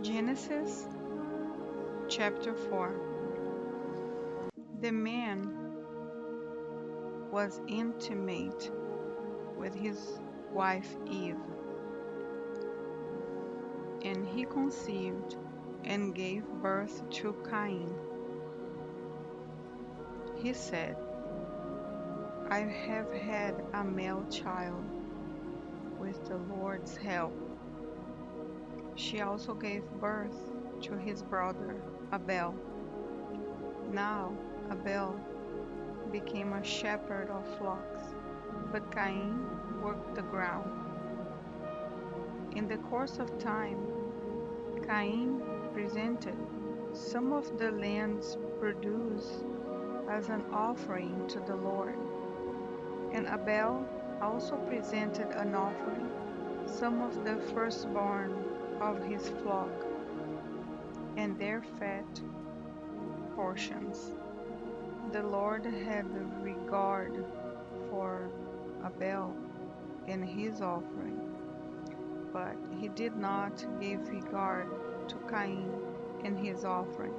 Genesis chapter 4. The man was intimate with his wife Eve, and he conceived and gave birth to Cain. He said, I have had a male child with the Lord's help. She also gave birth to his brother Abel. Now Abel became a shepherd of flocks, but Cain worked the ground. In the course of time, Cain presented some of the land's produce as an offering to the Lord, and Abel also presented an offering, some of the firstborn of his flock, and their fat portions. The Lord had regard for Abel and his offering, but he did not give regard to Cain and his offering.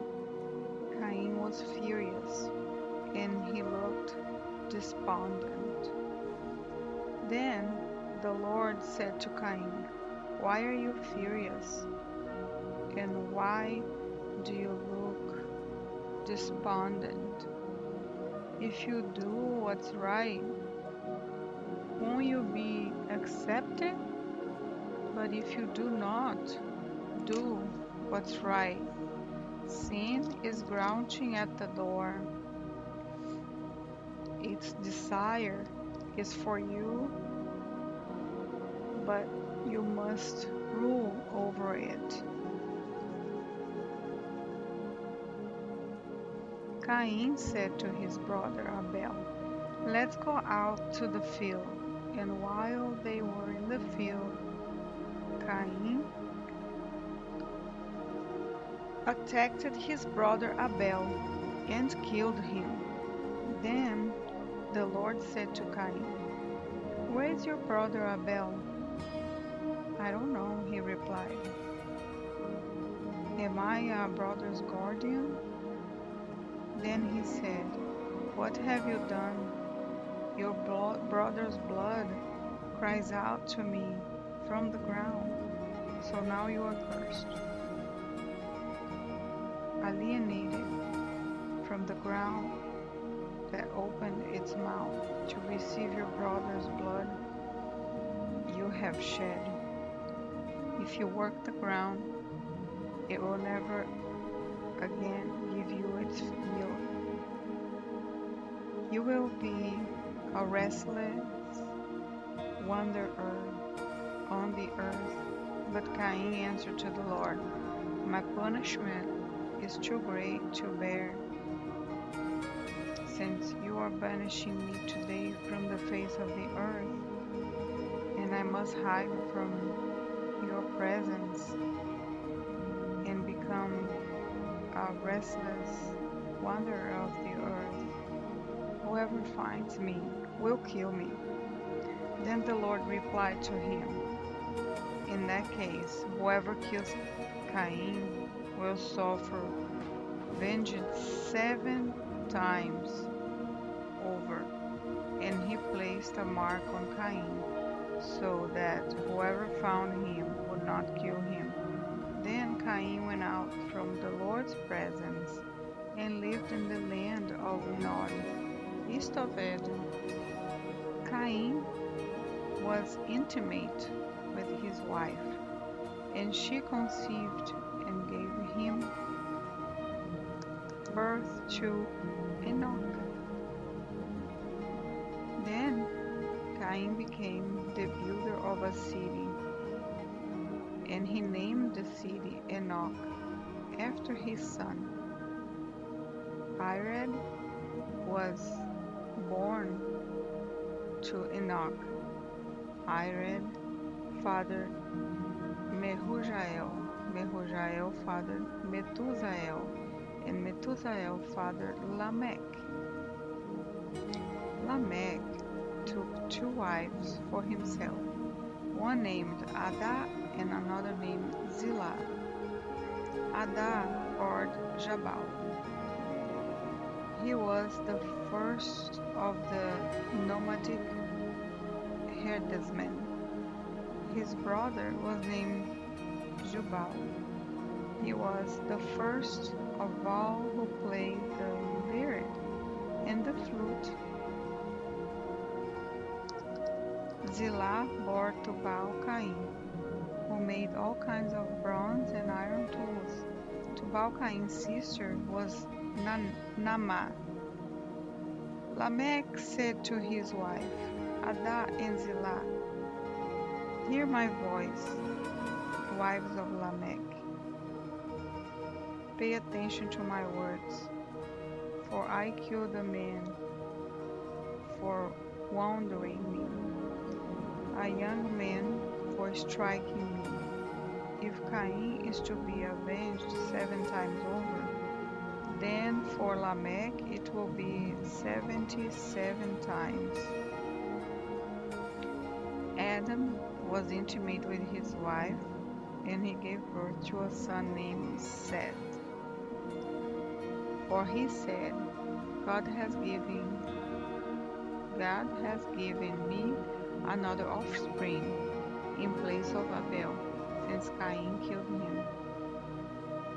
Cain was furious, and he looked despondent. Then the Lord said to Cain, Why are you furious? And why do you look despondent? If you do what's right, won't you be accepted? But if you do not do what's right, sin is crouching at the door. Its desire is for you, but you must rule over it. Cain said to his brother Abel, Let's go out to the field. And while they were in the field, Cain attacked his brother Abel and killed him. Then the Lord said to Cain, Where is your brother Abel? I don't know, he replied. Am I a brother's guardian? Then he said, What have you done? Your brother's blood cries out to me from the ground, so now you are cursed. Alienated from the ground that opened its mouth to receive your brother's blood you have shed. If you work the ground, it will never again give you its yield. You will be a restless wanderer on the earth. But Cain answered to the Lord, My punishment is too great to bear, since you are banishing me today from the face of the earth, and I must hide from your presence and become a restless wanderer of the earth. Whoever finds me will kill me. Then the Lord replied to him, In that case, whoever kills Cain will suffer vengeance 7 times over. And he placed a mark on Cain, so that whoever found him would not kill him. Then Cain went out from the Lord's presence and lived in the land of Nod, east of Eden. Cain was intimate with his wife, and she conceived and gave him birth to Enoch. Then Cain became the builder of a city, and he named the city Enoch after his son. Irad was born to Enoch. Irad fathered Mehujael. Mehujael fathered Methusael, and Methusael fathered Lamech. Lamech took 2 wives for himself, one named Ada and another named Zillah. Ada or Jabal. He was the first of the nomadic herdsmen. His brother was named Jubal. He was the first of all who played the lyre and the flute. Zillah bore Tubal-Cain, who made all kinds of bronze and iron tools. Tubal-Cain's sister was Naamah. Lamech said to his wife, Ada and Zillah, hear my voice, wives of Lamech. Pay attention to my words, for I killed a man for wounding me, a young man for striking me. If Cain is to be avenged 7 times over, then for Lamech it will be 77 times. Adam was intimate with his wife, and he gave birth to a son named Seth. For he said, God has given me another offspring in place of Abel, since Cain killed him.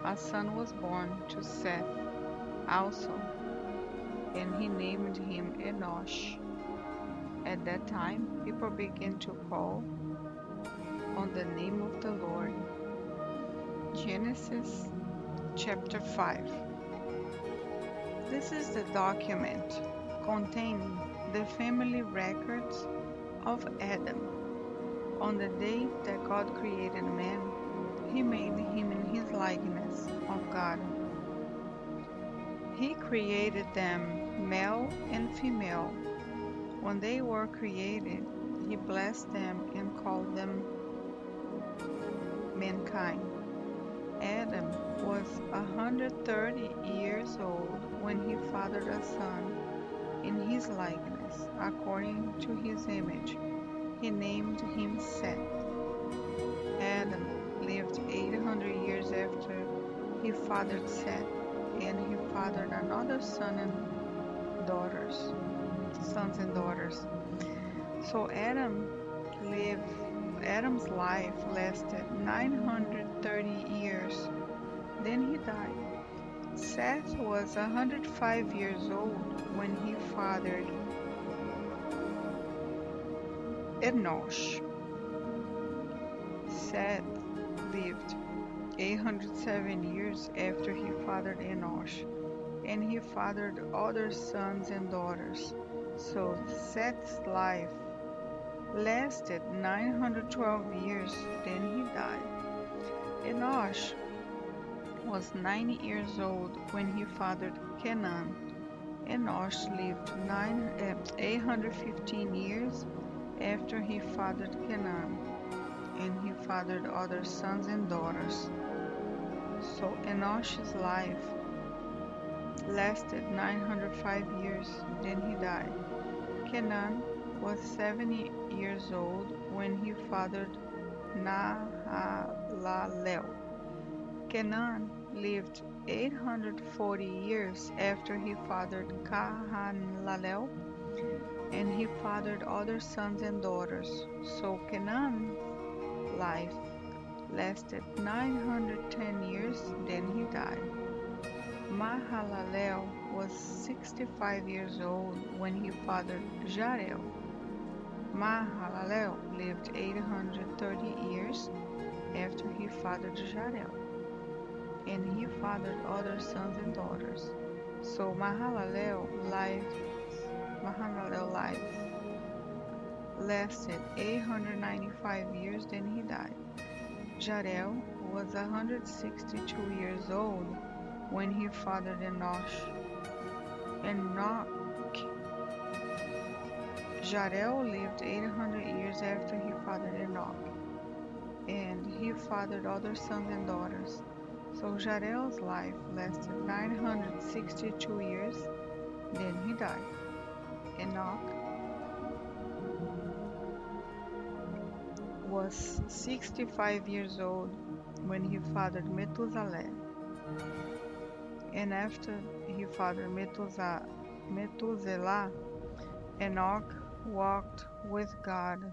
A son was born to Seth also, and he named him Enosh. At that time, people began to call on the name of the Lord. Genesis chapter 5. This is the document containing the family records of Adam. On the day that God created man, he made him in his likeness of God. He created them male and female. When they were created, he blessed them and called them mankind. Adam was 130 years old when he fathered a son in his likeness, according to his image. He named him Seth. Adam lived 800 years after he fathered Seth, and he fathered another sons and daughters. So Adam's life lasted 930 years. Then he died. Seth was 105 years old when he fathered Enosh. Seth lived 807 years after he fathered Enosh, and he fathered other sons and daughters. So Seth's life lasted 912 years, then he died. Enosh was 90 years old when he fathered Kenan. Enosh lived 815 years after he fathered Kenan, and he fathered other sons and daughters. So Enosh's life lasted 905 years, then he died. Kenan was 70 years old when he fathered Nahalalel. Kenan lived 840 years after he fathered Kahanlalel, and he fathered other sons and daughters. So Kenan's life lasted 910 years, then he died. Mahalalel was 65 years old when he fathered Jarel. Mahalalel lived 830 years after he fathered Jarel, and he fathered other sons and daughters. So Mahalalel's life lasted 895 years, then he died. Jarel was 162 years old when he fathered Enoch. Jarel lived 800 years after he fathered Enoch, and he fathered other sons and daughters. So Jarel's life lasted 962 years, then he died. Enoch was 65 years old when he fathered Methuselah. And after he fathered Methuselah, Enoch walked with God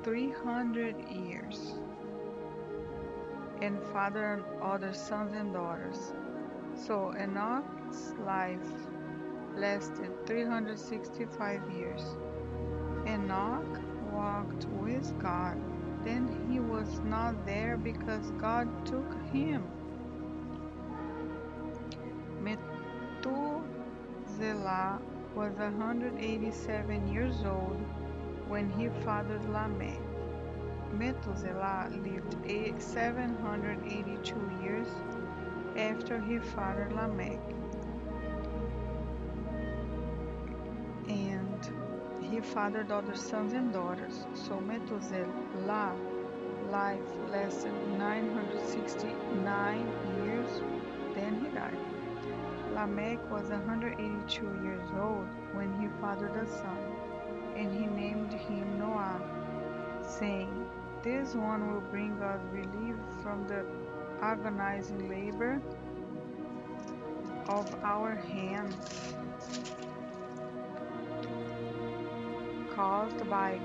300 years and fathered other sons and daughters. So Enoch's life lasted 365 years. Enoch walked with God. Then he was not there because God took him. Methuselah was 187 years old when he fathered Lamech. Methuselah lived 782 years after he fathered Lamech, and he fathered other sons and daughters. So Methuselah's life lasted 969 years, then he died. Lamech was 182 years old when he fathered a son, and he named him Noah, saying, "This one will bring us relief from the agonizing labor of our hands, caused by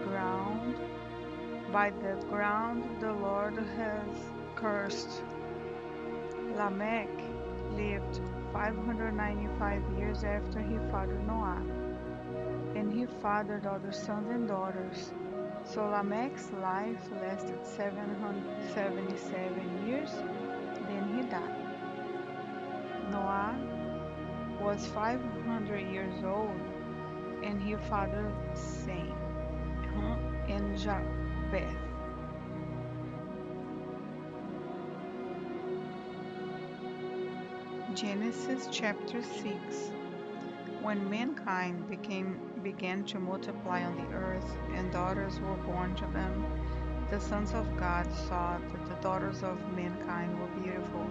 the ground the Lord has cursed." Lamech lived 595 years after he fathered Noah, and he fathered other sons and daughters. So Lamech's life lasted 777 years, then he died. Noah was 500 years old, and he fathered Sem, and Japheth. Genesis chapter 6. When mankind began to multiply on the earth, and daughters were born to them, the sons of God saw that the daughters of mankind were beautiful,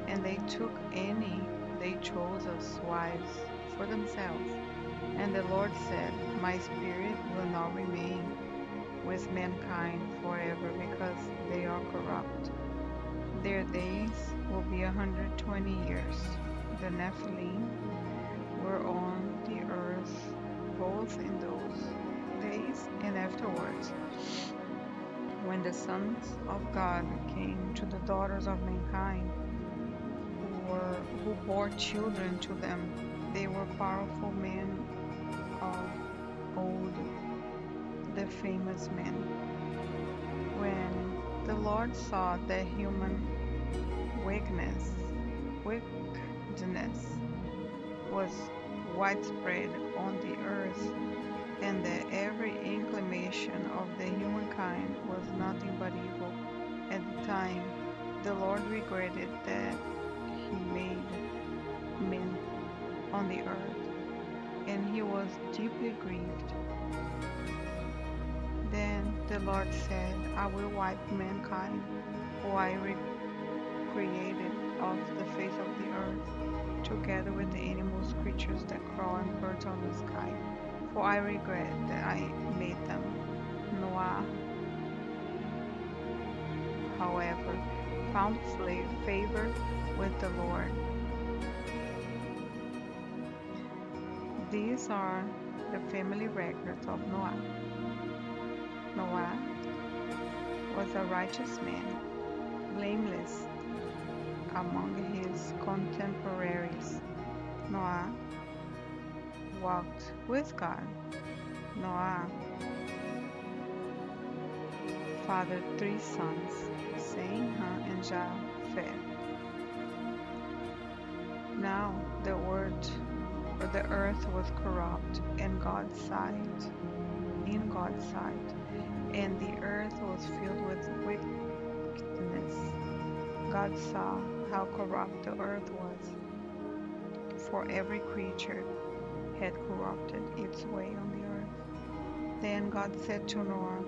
and they took any they chose as wives for themselves. And the Lord said, "My spirit will not remain with mankind forever, because they are corrupt. Their days will be 120 years. The Nephilim were on the earth both in those days and afterwards. When the sons of God came to the daughters of mankind, who bore children to them, they were powerful men of old, the famous men. When the Lord saw that human wickedness was widespread on the earth, and that every inclination of the humankind was nothing but evil at the time, the Lord regretted that he made men on the earth, and he was deeply grieved. Then the Lord said, "I will wipe mankind, who I created off the face of the earth, together with the animals, creatures that crawl, and birds on the sky, for I regret that I made them." Noah, however, found favor with the Lord. These are the family records of Noah. Noah was a righteous man, blameless among his contemporaries. Noah walked with God. Noah fathered 3 sons, Sem, Ham, and Japheth. Now the earth was corrupt in God's sight, and the earth was filled with wickedness. God saw how corrupt the earth was, for every creature had corrupted its way on the earth. Then God said to Noah,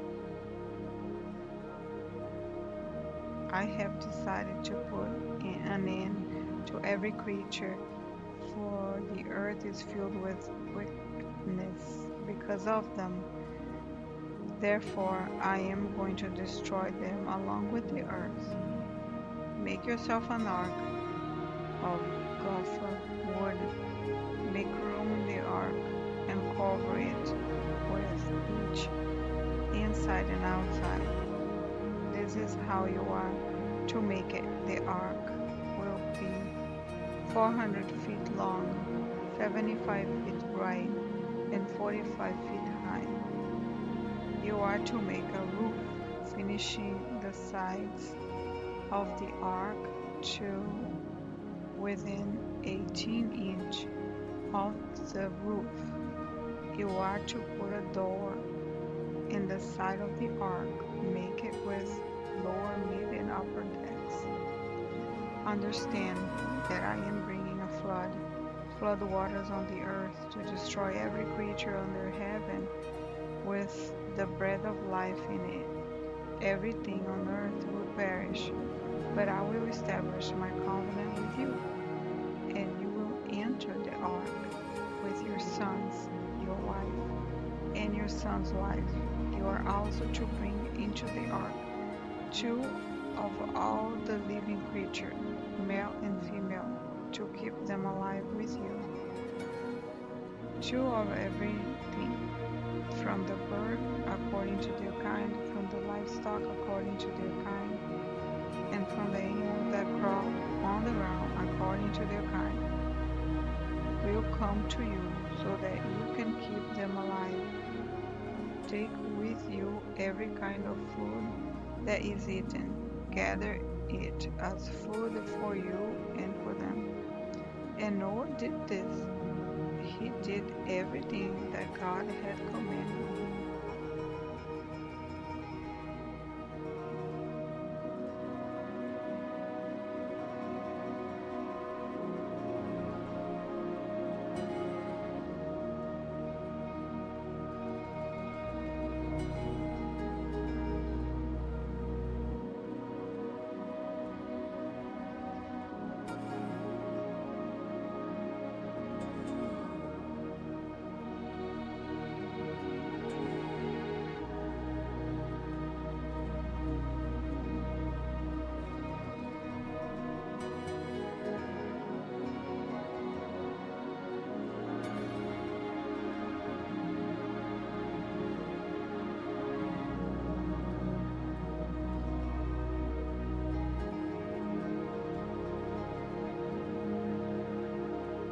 "I have decided to put an end to every creature, for the earth is filled with wickedness because of them. Therefore I am going to destroy them along with the earth. Make yourself an ark of gopher wood. Make room in the ark and cover it with each inside and outside. This is how you are to make it. The ark will be 400 feet long, 75 feet wide, and 45 feet high. You are to make a roof finishing the sides of the ark to within 18 inches of the roof. You are to put a door in the side of the ark. Make it with lower, mid, and upper decks. Understand that I am bringing a flood waters on the earth to destroy every creature under heaven with the breath of life in it. Everything on earth will perish, but I will establish my covenant with you, and you will enter the ark with your sons, your wife, and your son's wife. You are also to bring into the ark 2 of all the living creatures, male and female, to keep them alive with you. 2 of everything, from the bird according to their kind, from the livestock according to their kind, and from the animals that crawl on the ground according to their kind, will come to you so that you can keep them alive. Take with you every kind of food that is eaten. Gather it as food for you and for them. And Noah did this. He did everything that God had commanded.